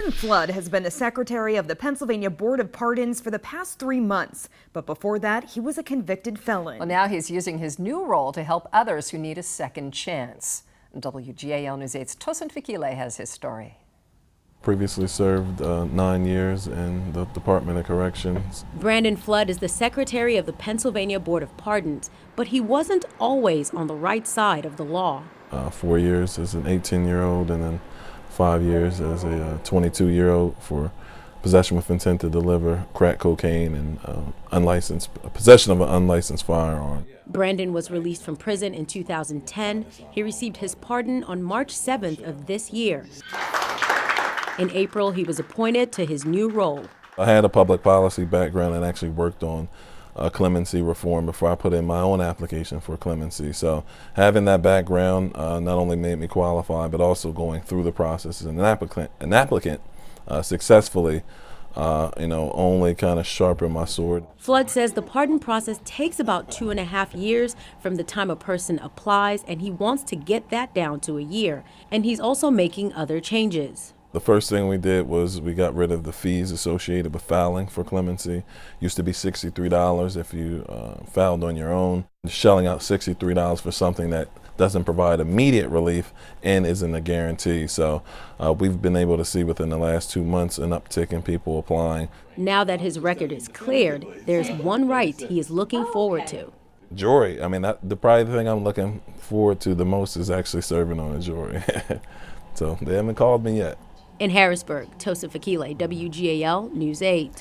Brandon Flood has been the secretary of the Pennsylvania Board of Pardons for the past 3 months. But before that, he was a convicted felon. Well, now he's using his new role to help others who need a second chance. WGAL News 8's Tosin Fakile has his story. Previously served 9 years in the Department of Corrections. Brandon Flood is the secretary of the Pennsylvania Board of Pardons, but he wasn't always on the right side of the law. 4 years as an 18-year-old and then 5 years as a 22-year-old for possession with intent to deliver crack cocaine and possession of an unlicensed firearm. Brandon was released from prison in 2010. He received his pardon on March 7th of this year. In April, he was appointed to his new role. I had a public policy background and actually worked on clemency reform before I put in my own application for clemency. So having that background not only made me qualify, but also going through the process as an applicant successfully, only kind of sharpened my sword. Flood says the pardon process takes about 2.5 years from the time a person applies, and he wants to get that down to a year. And he's also making other changes. The first thing we did was we got rid of the fees associated with filing for clemency. Used to be $63 if you filed on your own. Shelling out $63 for something that doesn't provide immediate relief and isn't a guarantee. So we've been able to see within the last 2 months an uptick in people applying. Now that his record is cleared, there's one right he is looking forward to. Jury. I mean, probably the thing I'm looking forward to the most is actually serving on a jury. So they haven't called me yet. In Harrisburg, Tosin Fakile, WGAL News 8.